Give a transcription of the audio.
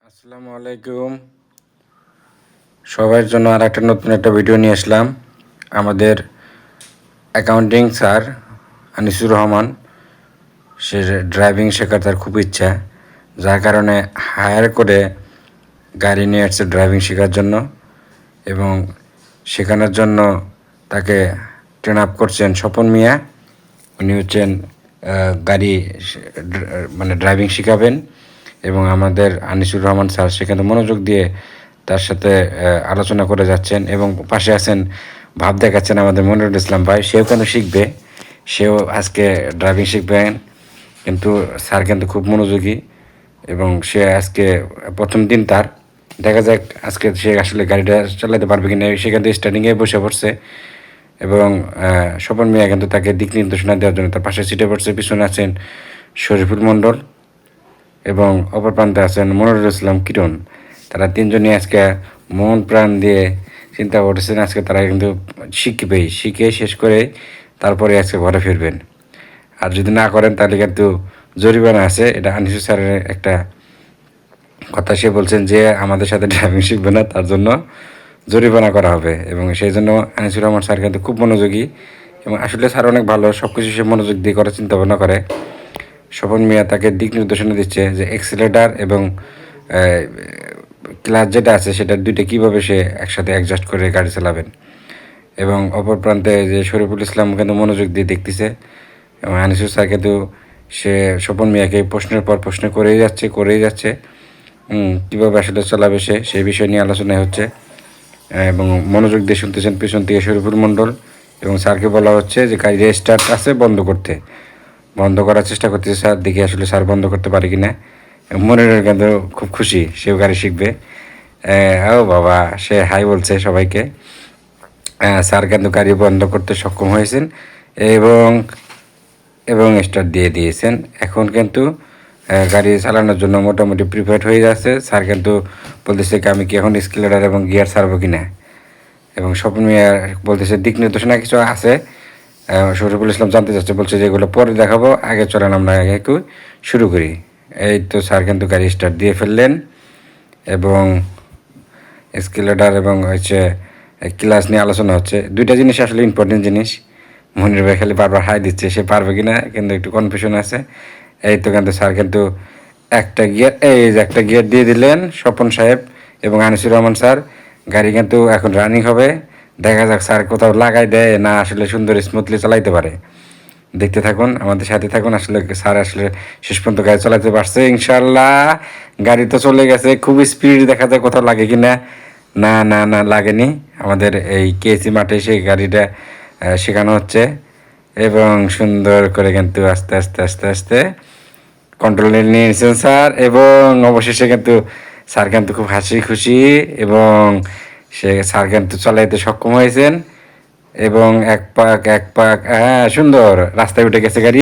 আসসালামু আলাইকুম। সবার জন্য আর একটা নতুন একটা ভিডিও নিয়ে আসলাম। আমাদের অ্যাকাউন্টিং স্যার আনিসুর রহমান, সে ড্রাইভিং শেখার তার খুব ইচ্ছা, যার কারণে হায়ার করে গাড়ি নিয়ে আসছে ড্রাইভিং শেখার জন্য এবং শেখানোর জন্য তাকে ট্রেন আপ করছেন স্বপন মিয়া। উনি হচ্ছেন গাড়ি মানে ড্রাইভিং শেখাবেন এবং আমাদের আনিসুর রহমান স্যার সেখানে মনোযোগ দিয়ে তার সাথে আলোচনা করে যাচ্ছেন এবং পাশে আছেন ভাব দেখাচ্ছেন আমাদের মনিরুল ইসলাম ভাই। সেও কেন শিখবে, সেও আজকে ড্রাইভিং শিখবেন, কিন্তু স্যার কিন্তু খুব মনোযোগী এবং সে আজকে প্রথম দিন তার। দেখা যাক আজকে সে আসলে গাড়িটা চালাতে পারবে কিনা। সেখান থেকে স্টার্টিংয়ে বসে পড়ছে এবং স্বপন মিয়া কিন্তু তাকে দিক নির্দেশনা দেওয়ার জন্য তার পাশে সিটে পড়ছে। পিছনে আছেন শরীফুল মণ্ডল এবং অপর প্রান্তে আছেন মনিরুল ইসলাম কিরণ। তারা তিনজনই আজকে মন প্রাণ দিয়ে চিন্তা করতেছেন আজকে তারা কিন্তু শিখে শেষ করে তারপরে আজকে ঘরে ফিরবেন। আর যদি না করেন তাহলে কিন্তু জরিমানা আছে। এটা আনিসুর স্যারের একটা কথা, সে বলছেন যে আমাদের সাথে ড্রাইভিং শিখবে না, তার জন্য জরিমানা করা হবে। এবং সেই জন্য আনিসুর রহমান স্যার কিন্তু খুব মনোযোগী এবং আসলে স্যার অনেক ভালো, সব কিছু সে মনোযোগ দিয়ে করার চিন্তা ভাবনা করে। স্বপন মিয়া তাকে দিক নির্দেশনা দিচ্ছে যে এক্সিলেটার এবং ক্লাচ যেটা আছে সেটা দুইটা কীভাবে সে একসাথে অ্যাডজাস্ট করে গাড়ি চালাবেন। এবং অপর প্রান্তে যে শরীফুল ইসলাম কিন্তু মনোযোগ দিয়ে দেখতেছে এবং আনিসুর স্যার কিন্তু সে স্বপন মিয়াকে প্রশ্নের পর প্রশ্ন করেই যাচ্ছে কীভাবে আসলে চালাবে সে সেই বিষয় নিয়ে আলোচনা হচ্ছে এবং মনোযোগ দিয়ে শুনতেছেন পিছন থেকে শরীফুল মণ্ডল। এবং স্যারকে বলা হচ্ছে যে গাড়ি স্টার্ট আছে বন্ধ করার চেষ্টা করতেছে স্যার, দেখি আসলে স্যার বন্ধ করতে পারে কি না। মনের কিন্তু খুব খুশি, সেও গাড়ি শিখবে। ও বাবা, সে হাই বলছে সবাইকে। স্যার কিন্তু গাড়ি বন্ধ করতে সক্ষম হয়েছেন এবং এবং স্টার্ট দিয়ে দিয়েছেন। এখন কিন্তু গাড়ি চালানোর জন্য মোটামুটি প্রিপেয়ার্ড হয়ে যাচ্ছে। স্যার কিন্তু বলতেছে কি আমি কি এখন স্কেলেটার এবং গিয়ার ছাড়বো কি না। এবং স্বপ্ন মিয়া বলতেছে দিক নির্দেশনা কিছু আছে। শরীফুল ইসলাম জানতে চাচ্ছে, বলছে যে এগুলো পরে দেখাবো, আগে চলেন আমরা আগে শুরু করি। এই তো স্যার কিন্তু গাড়ি স্টার্ট দিয়ে ফেললেন এবং স্কেলেটার এবং হচ্ছে ক্লাস নিয়ে আলোচনা হচ্ছে। দুইটা জিনিস আসলে ইম্পর্টেন্ট জিনিস। মনির ভাই খালি বারবার হাই দিচ্ছে, সে পারবে কি না কিন্তু একটু কনফিউশন আছে। এই তো কিন্তু স্যার কিন্তু একটা গিয়ার দিয়ে দিলেন স্বপন সাহেব এবং আনিসুর রহমান স্যার। গাড়ি কিন্তু এখন রানিং হবে, দেখা যাক স্যার কোথাও লাগাই দেয় না আসলে সুন্দর স্মুথলি চালাইতে পারে। দেখতে থাকুন, আমাদের সাথে থাকুন। আসলে স্যার আসলে শেষ পর্যন্ত গাড়ি চালাতে পারছে ইনশাল্লাহ। গাড়ি তো চলে গেছে, খুব স্পিড, দেখা যায় কোথাও লাগে কি না। না না না লাগেনি। আমাদের এই কেসি মাঠে সেই গাড়িটা শেখানো হচ্ছে এবং সুন্দর করে কিন্তু আস্তে আস্তে আস্তে আস্তে কন্ট্রোলে নিয়ে নিয়েছেন স্যার। এবং অবশেষে কিন্তু স্যার কিন্তু খুব হাসি খুশি এবং স্যার কিন্তু চালাইতে সক্ষম হয়েছেন এবং এক পাক হ্যাঁ সুন্দর রাস্তায় উঠে গেছে গাড়ি।